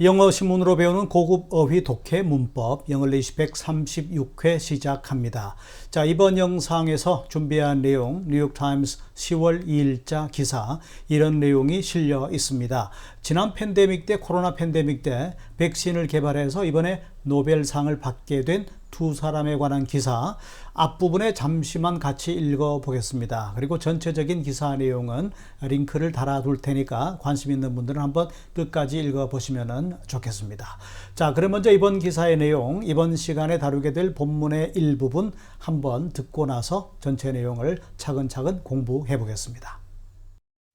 영어 신문으로 배우는 고급 어휘 독해 문법 영어리시 136회 시작합니다. 자, 이번 영상에서 준비한 내용 뉴욕타임스 10월 2일자 기사 이런 내용이 실려 있습니다. 지난 팬데믹 때 코로나 팬데믹 때 백신을 개발해서 이번에 노벨상을 받게 된 두 사람에 관한 기사 앞부분에 잠시만 같이 읽어보겠습니다. 그리고 전체적인 기사 내용은 링크를 달아둘 테니까 관심 있는 분들은 한번 끝까지 읽어보시면 좋겠습니다. 자, 그럼 먼저 이번 기사의 내용, 이번 시간에 다루게 될 본문의 일부분 한번 듣고 나서 전체 내용을 차근차근 공부해 보겠습니다.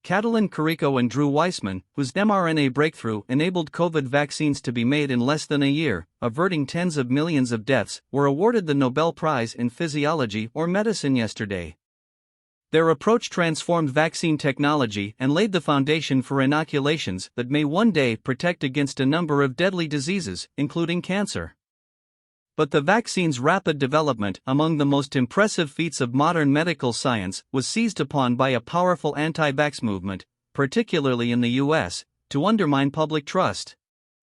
Catalin Carrico and Drew Weissman, whose mRNA breakthrough enabled COVID vaccines to be made in less than a year, averting tens of millions of deaths, were awarded the Nobel Prize in Physiology or Medicine yesterday. Their approach transformed vaccine technology and laid the foundation for inoculations that may one day protect against a number of deadly diseases, including cancer. But the vaccine's rapid development, among the most impressive feats of modern medical science, was seized upon by a powerful anti-vax movement, particularly in the US, to undermine public trust.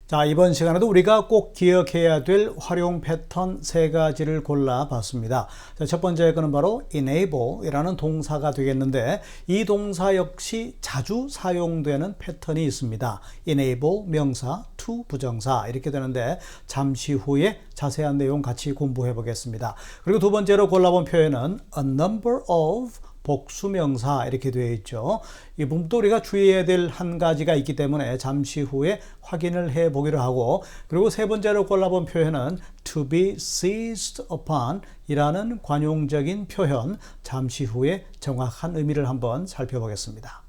자, 이번 시간에도 우리가 꼭 기억해야 될 활용 패턴 세 가지를 골라봤습니다. 자, 첫 번째 거는 바로 enable이라는 동사가 되겠는데 이 동사 역시 자주 사용되는 패턴이 있습니다. enable 명사, to 부정사 이렇게 되는데 잠시 후에 자세한 내용 같이 공부해 보겠습니다. 그리고 두 번째로 골라본 표현은 a number of 복수명사 이렇게 되어 있죠. 이 부분도 우리가 주의해야 될 한 가지가 있기 때문에 잠시 후에 확인을 해 보기로 하고, 그리고 세 번째로 골라본 표현은 to be seized upon 이라는 관용적인 표현, 잠시 후에 정확한 의미를 한번 살펴보겠습니다.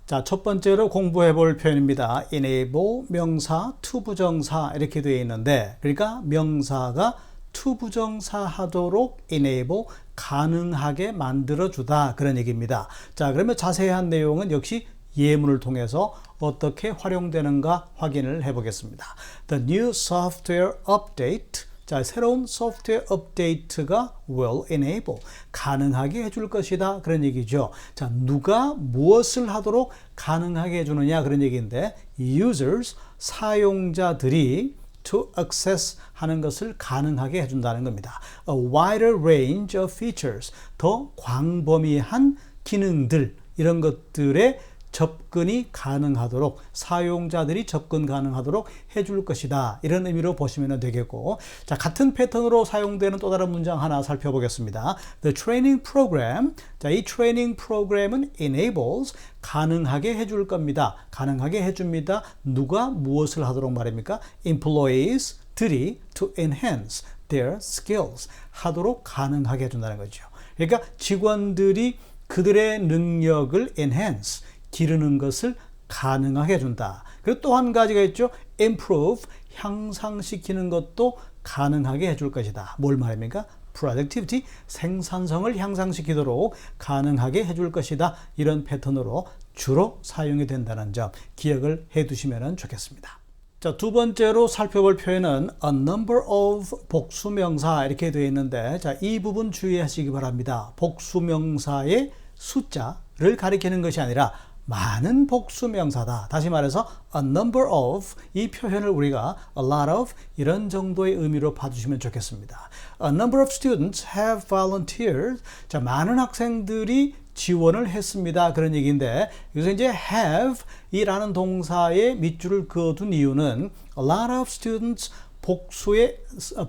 자, 첫 번째로 공부해 볼 표현입니다. enable 명사, to 부정사 이렇게 되어 있는데, 그러니까 명사가 to 부정사 하도록 enable 가능하게 만들어주다 그런 얘기입니다. 자, 그러면 자세한 내용은 역시 예문을 통해서 어떻게 활용되는가 확인을 해보겠습니다. The new software update. 자, 새로운 소프트웨어 업데이트가 will enable 가능하게 해줄 것이다 그런 얘기죠. 자, 누가 무엇을 하도록 가능하게 해주느냐 그런 얘기인데 users 사용자들이 to access 하는 것을 가능하게 해준다는 겁니다. A wider range of features, 더 광범위한 기능들, 이런 것들에 접근이 가능하도록, 사용자들이 접근 가능하도록 해줄 것이다. 이런 의미로 보시면 되겠고, 자, 같은 패턴으로 사용되는 또 다른 문장 하나 살펴보겠습니다. The training program. 자, 이 트레이닝 프로그램은 enables 가능하게 해줄 겁니다. 가능하게 해줍니다. 누가 무엇을 하도록 말입니까? employees 들이 to enhance their skills 하도록 가능하게 해준다는 거죠. 그러니까 직원들이 그들의 능력을 enhance 기르는 것을 가능하게 해준다. 그리고 또 한 가지가 있죠. improve 향상시키는 것도 가능하게 해줄 것이다. 뭘 말입니까? productivity 생산성을 향상시키도록 가능하게 해줄 것이다. 이런 패턴으로 주로 사용이 된다는 점 기억을 해 두시면 좋겠습니다. 자, 두 번째로 살펴볼 표현은 a number of 복수명사 이렇게 되어 있는데, 자, 이 부분 주의하시기 바랍니다. 복수명사의 숫자를 가리키는 것이 아니라 많은 복수명사다. 다시 말해서 a number of 이 표현을 우리가 a lot of 이런 정도의 의미로 봐주시면 좋겠습니다. A number of students have volunteered. 자, 많은 학생들이 지원을 했습니다. 그런 얘기인데 여기서 이제 have 이라는 동사에 밑줄을 그어둔 이유는 a lot of students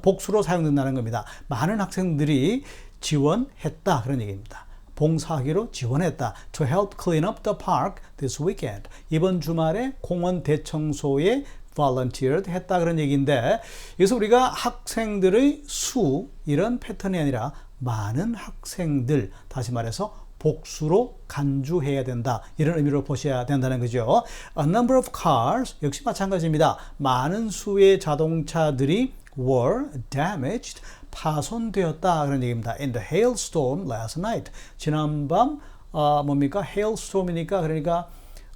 복수로 사용된다는 겁니다. 많은 학생들이 지원했다 그런 얘기입니다. 봉사하기로 지원했다. To help clean up the park this weekend. 이번 주말에 공원 대청소에 volunteered 했다 그런 얘기인데, 여기서 우리가 학생들의 수 이런 패턴이 아니라 많은 학생들, 다시 말해서 복수로 간주해야 된다. 이런 의미로 보셔야 된다는 거죠. A number of cars 역시 마찬가지입니다. 많은 수의 자동차들이 were damaged 파손되었다 그런 얘기입니다. In the hailstorm last night. 지난밤 뭡니까? hailstorm이니까 그러니까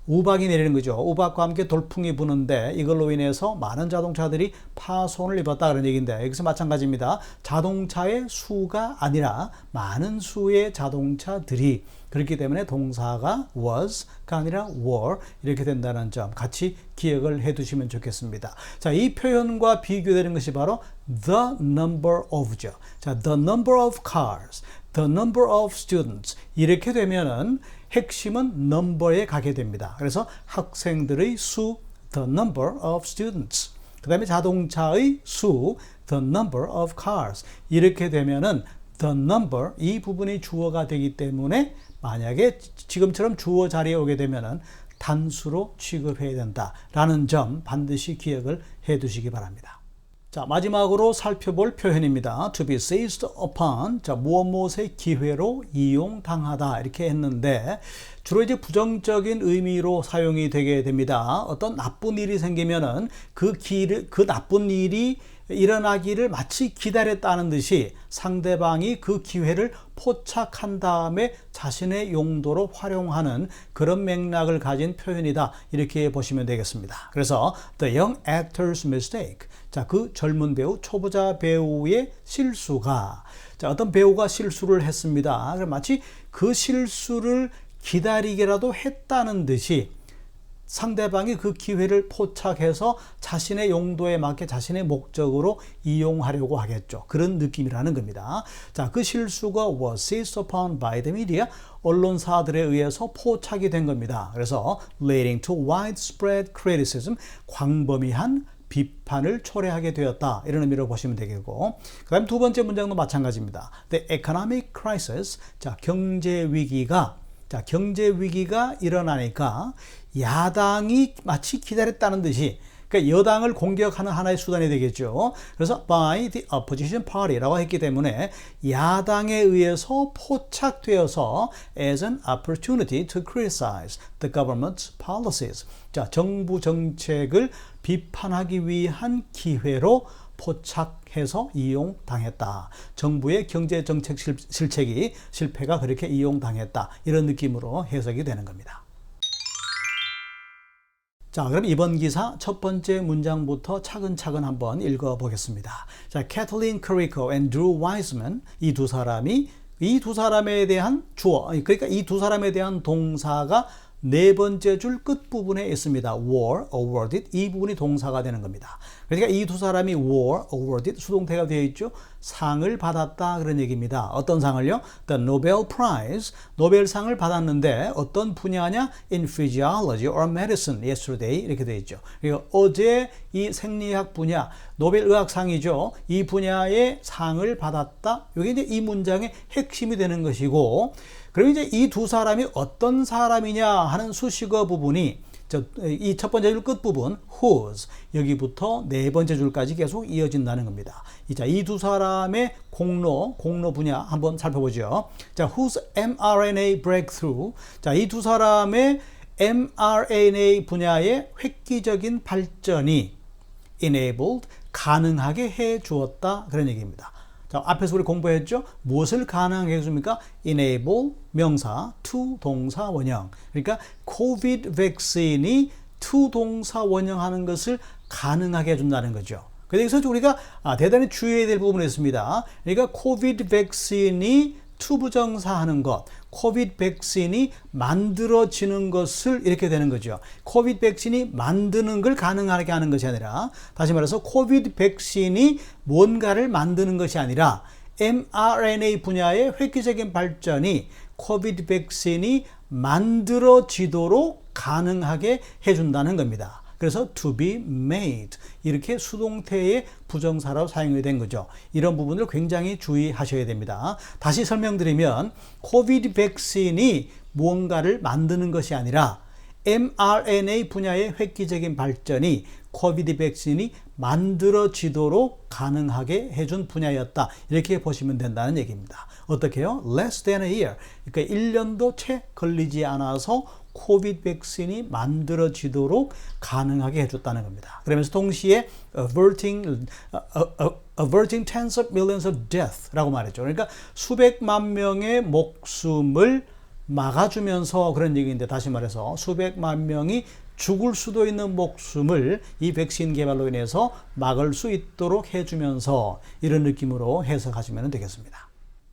우박이 내리는 거죠. 우박과 함께 돌풍이 부는데 이걸로 인해서 많은 자동차들이 파손을 입었다 그런 얘기인데 여기서 마찬가지입니다. 자동차의 수가 아니라 많은 수의 자동차들이 그렇기 때문에 동사가 was가 아니라 were 이렇게 된다는 점 같이 기억을 해 두시면 좋겠습니다. 자, 이 표현과 비교되는 것이 바로 the number of죠. 자, the number of cars, the number of students 이렇게 되면은 핵심은 number에 가게 됩니다. 그래서 학생들의 수, the number of students. 그 다음에 자동차의 수, the number of cars. 이렇게 되면은 the number, 이 부분이 주어가 되기 때문에 만약에 지금처럼 주어 자리에 오게 되면은 단수로 취급해야 된다라는 점 반드시 기억을 해 두시기 바랍니다. 자, 마지막으로 살펴볼 표현입니다. to be seized upon. 자, 무엇의 기회로 이용당하다 이렇게 했는데 주로 이제 부정적인 의미로 사용이 되게 됩니다. 어떤 나쁜 일이 생기면은 그 나쁜 일이 일어나기를 마치 기다렸다는 듯이 상대방이 그 기회를 포착한 다음에 자신의 용도로 활용하는 그런 맥락을 가진 표현이다. 이렇게 보시면 되겠습니다. 그래서 the young actor's mistake. 자, 그 젊은 배우, 초보자 배우의 실수가 자, 어떤 배우가 실수를 했습니다. 마치 그 실수를 기다리기라도 했다는 듯이 상대방이 그 기회를 포착해서 자신의 용도에 맞게 자신의 목적으로 이용하려고 하겠죠. 그런 느낌이라는 겁니다. 자, 그 실수가 was seized upon by the media. 언론사들에 의해서 포착이 된 겁니다. 그래서 leading to widespread criticism. 광범위한 비판을 초래하게 되었다. 이런 의미로 보시면 되겠고. 그 다음 두 번째 문장도 마찬가지입니다. The economic crisis. 자, 경제 위기가 일어나니까 야당이 마치 기다렸다는 듯이 그러니까 여당을 공격하는 하나의 수단이 되겠죠. 그래서 by the opposition party라고 했기 때문에 야당에 의해서 포착되어서 as an opportunity to criticize the government's policies. 자, 정부 정책을 비판하기 위한 기회로 포착해서 이용당했다. 정부의 경제정책 실패가 그렇게 이용당했다. 이런 느낌으로 해석이 되는 겁니다. 자, 그럼 이번 기사 첫 번째 문장부터 차근차근 한번 읽어보겠습니다. 자, Kathleen Carrico and Drew Wiseman 이 두 사람에 대한 주어, 그러니까 이 두 사람에 대한 동사가 네 번째 줄 끝부분에 있습니다. were awarded 이 부분이 동사가 되는 겁니다. 그러니까 이 두 사람이 were awarded 수동태가 되어 있죠. 상을 받았다 그런 얘기입니다. 어떤 상을요? The Nobel Prize 노벨상을 받았는데 어떤 분야냐? In physiology or medicine yesterday 이렇게 되어 있죠. 그러니까 어제 이 생리학 분야 노벨 의학상이죠. 이 분야의 상을 받았다. 이게 이제 이 문장의 핵심이 되는 것이고 그럼 이제 이 두 사람이 어떤 사람이냐 하는 수식어 부분이 이 첫 번째 줄 끝부분 whose 여기부터 네 번째 줄까지 계속 이어진다는 겁니다. 자, 이 두 사람의 공로 분야 한번 살펴보죠. 자, whose mRNA breakthrough. 자, 이 두 사람의 mRNA 분야의 획기적인 발전이 enabled 가능하게 해 주었다 그런 얘기입니다. 자, 앞에서 우리 공부했죠? 무엇을 가능하게 해줍니까? enable 명사, to 동사 원형. 그러니까 COVID 백신이 to 동사 원형하는 것을 가능하게 해준다는 거죠. 그래서 우리가 대단히 주의해야 될 부분이 있습니다. 그러니까 COVID 백신이 to 부정사하는 것, 코비드 백신이 만들어지는 것을 이렇게 되는 거죠. 코비드 백신이 만드는 걸 가능하게 하는 것이 아니라 다시 말해서 코비드 백신이 뭔가를 만드는 것이 아니라 mRNA 분야의 획기적인 발전이 코비드 백신이 만들어지도록 가능하게 해준다는 겁니다. 그래서 to be made 이렇게 수동태의 부정사로 사용이 된 거죠. 이런 부분을 굉장히 주의하셔야 됩니다. 다시 설명드리면 코비드 백신이 무언가를 만드는 것이 아니라 mRNA 분야의 획기적인 발전이 코비드 백신이 만들어지도록 가능하게 해준 분야였다. 이렇게 보시면 된다는 얘기입니다. 어떻게 해요? Less than a year. 그러니까 1년도 채 걸리지 않아서 코비드 백신이 만들어지도록 가능하게 해줬다는 겁니다. 그러면서 동시에 averting tens of millions of death라고 말했죠. 그러니까 수백만 명의 목숨을 막아주면서 그런 얘기인데 다시 말해서 수백만 명이 죽을 수도 있는 목숨을 이 백신 개발로 인해서 막을 수 있도록 해주면서 이런 느낌으로 해석하시면 되겠습니다.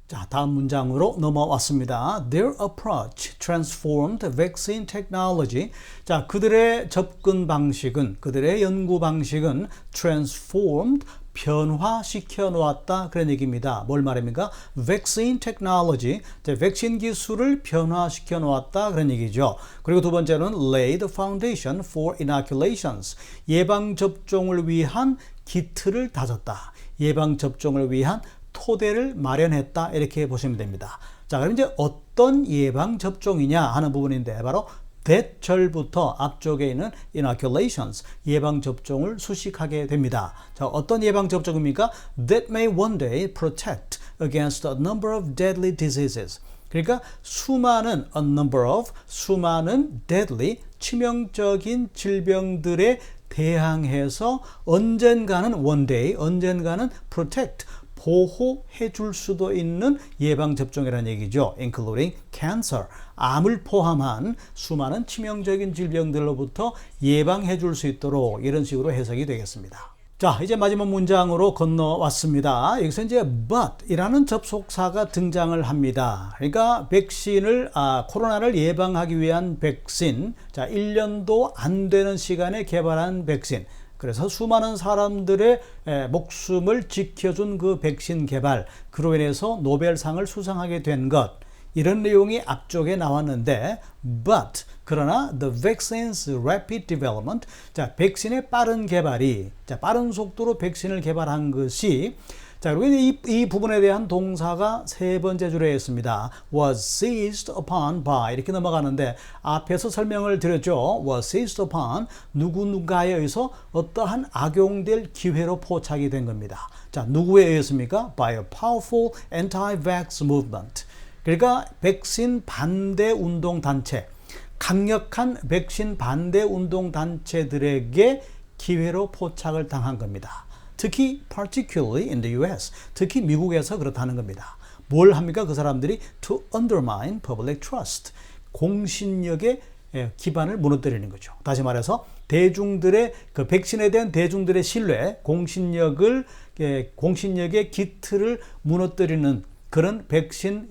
자, 다음 문장으로 넘어왔습니다. Their approach transformed vaccine technology. 자, 그들의 접근 방식은, 그들의 연구 방식은 transformed, 변화시켜 놓았다. 그런 얘기입니다. 뭘 말합니까? Vaccine technology. 자, 백신 기술을 변화시켜 놓았다. 그런 얘기죠. 그리고 두 번째는 lay the foundation for inoculations. 예방접종을 위한 기틀을 다졌다. 예방접종을 위한 토대를 마련했다. 이렇게 보시면 됩니다. 자, 그럼 이제 어떤 예방접종이냐 하는 부분인데 바로 대절부터 앞쪽에 있는 inoculations, 예방접종을 수식하게 됩니다. 자, 어떤 예방접종입니까? That may one day protect against a number of deadly diseases. 그러니까 수많은 deadly, 치명적인 질병들에 대항해서 언젠가는 one day, 언젠가는 protect, 보호해 줄 수도 있는 예방접종이라는 얘기죠. including cancer, 암을 포함한 수많은 치명적인 질병들로부터 예방해 줄 수 있도록 이런 식으로 해석이 되겠습니다. 자, 이제 마지막 문장으로 건너왔습니다. 여기서 이제 but이라는 접속사가 등장을 합니다. 그러니까 코로나를 예방하기 위한 백신, 자, 1년도 안 되는 시간에 개발한 백신, 그래서 수많은 사람들의 목숨을 지켜준 그 백신 개발, 그로 인해서 노벨상을 수상하게 된 것, 이런 내용이 앞쪽에 나왔는데 but 그러나 the vaccine's rapid development, 자, 백신의 빠른 개발이, 자, 빠른 속도로 백신을 개발한 것이, 자, 그리고 이 부분에 대한 동사가 세 번째 줄에 있습니다. was seized upon by 이렇게 넘어가는데 앞에서 설명을 드렸죠. was seized upon, 누군가에 의해서 어떠한 악용될 기회로 포착이 된 겁니다. 자, 누구에 의해서입니까? by a powerful anti-vax movement. 그러니까 백신 반대 운동 단체, 강력한 백신 반대 운동 단체들에게 기회로 포착을 당한 겁니다. 특히 particularly in the US, 특히 미국에서 그렇다는 겁니다. 뭘 합니까? 그 사람들이 to undermine public trust, 공신력의 기반을 무너뜨리는 거죠. 다시 말해서 대중들의 그 백신에 대한 대중들의 신뢰, 공신력의 기틀을 무너뜨리는 그런 백신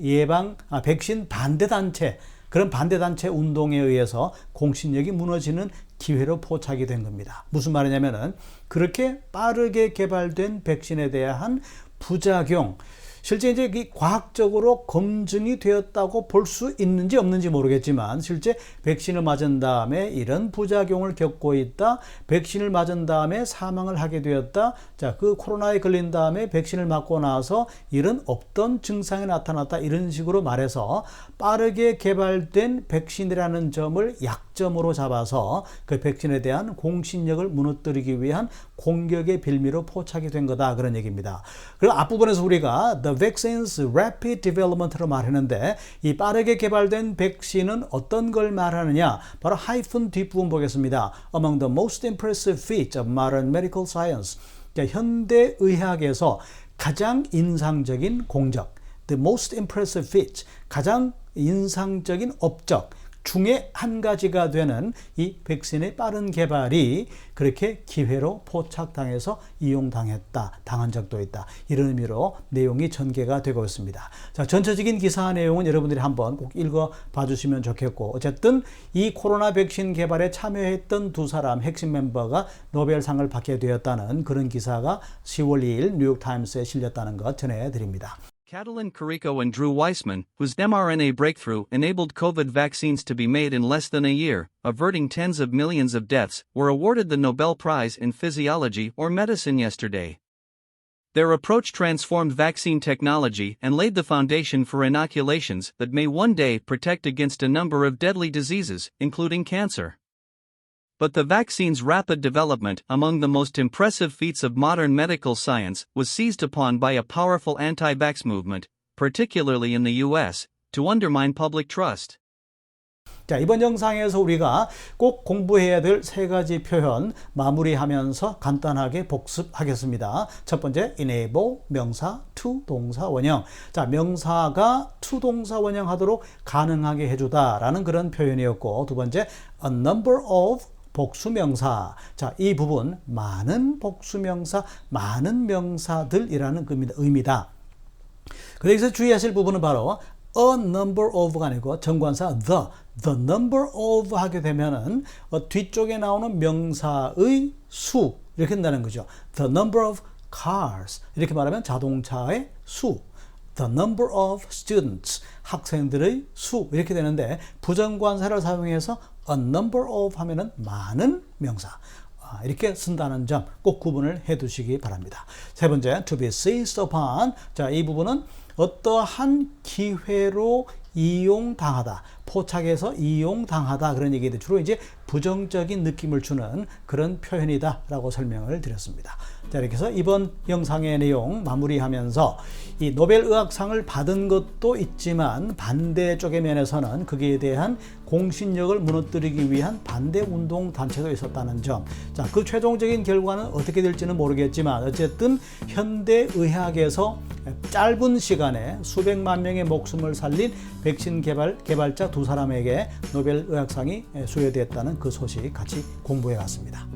반대 단체, 그런 반대 단체 운동에 의해서 공신력이 무너지는 기회로 포착이 된 겁니다. 무슨 말이냐면은 그렇게 빠르게 개발된 백신에 대한 부작용, 실제 이제 과학적으로 검증이 되었다고 볼 수 있는지 없는지 모르겠지만 실제 백신을 맞은 다음에 이런 부작용을 겪고 있다, 백신을 맞은 다음에 사망을 하게 되었다, 자, 그 코로나에 걸린 다음에 백신을 맞고 나서 이런 없던 증상이 나타났다, 이런 식으로 말해서 빠르게 개발된 백신이라는 점을 약점으로 잡아서 그 백신에 대한 공신력을 무너뜨리기 위한 공격의 빌미로 포착이 된 거다, 그런 얘기입니다. 그리고 앞부분에서 우리가 the vaccine's rapid development로 말했는데 이 빠르게 개발된 백신은 어떤 걸 말하느냐, 바로 하이픈 뒷부분 보겠습니다. Among the most impressive feats of modern medical science, 현대의학에서 가장 인상적인 공적, the most impressive feats, 가장 인상적인 업적 중에 한 가지가 되는 이 백신의 빠른 개발이 그렇게 기회로 포착당해서 이용당했다, 당한 적도 있다, 이런 의미로 내용이 전개가 되고 있습니다. 자, 전체적인 기사 내용은 여러분들이 한번 꼭 읽어봐 주시면 좋겠고, 어쨌든 이 코로나 백신 개발에 참여했던 두 사람 핵심 멤버가 노벨상을 받게 되었다는 그런 기사가 10월 2일 뉴욕타임스에 실렸다는 것 전해드립니다. Catalin Carrico and Drew Weissman, whose mRNA breakthrough enabled COVID vaccines to be made in less than a year, averting tens of millions of deaths, were awarded the Nobel Prize in Physiology or Medicine yesterday. Their approach transformed vaccine technology and laid the foundation for inoculations that may one day protect against a number of deadly diseases, including cancer. But the vaccine's rapid development, among the most impressive feats of modern medical science, was seized upon by a powerful anti-vax movement, particularly in the US, to undermine public trust. 자, 이번 영상에서 우리가 꼭 공부해야 될 세 가지 표현 마무리하면서 간단하게 복습하겠습니다. 첫 번째, enable 명사 to 동사 원형. 자, 명사가 to 동사 원형 하도록 가능하게 해주다라는 그런 표현이었고, 두 번째, a number of 복수명사. 자, 이 부분 많은 복수명사, 많은 명사들이라는 의미다. 근데 여기서 주의하실 부분은 바로 a number of가 아니고 정관사 the number of 하게 되면은 뒤쪽에 나오는 명사의 수 이렇게 된다는 거죠. The number of cars 이렇게 말하면 자동차의 수. The number of students 학생들의 수 이렇게 되는데 부정관사를 사용해서 a number of 하면은 많은 명사 이렇게 쓴다는 점 꼭 구분을 해 두시기 바랍니다. 세 번째, to be seized upon. 자, 이 부분은 어떠한 기회로 이용당하다, 포착해서 이용당하다 그런 얘기인데 주로 이제 부정적인 느낌을 주는 그런 표현이다라고 설명을 드렸습니다. 자, 이렇게 해서 이번 영상의 내용 마무리하면서 이 노벨의학상을 받은 것도 있지만 반대쪽의 면에서는 거기에 대한 공신력을 무너뜨리기 위한 반대 운동 단체도 있었다는 점. 자, 그 최종적인 결과는 어떻게 될지는 모르겠지만 어쨌든 현대의학에서 짧은 시간에 수백만 명의 목숨을 살린 백신 개발자 두 사람에게 노벨의학상이 수여됐다는 그 소식 같이 공부해 왔습니다.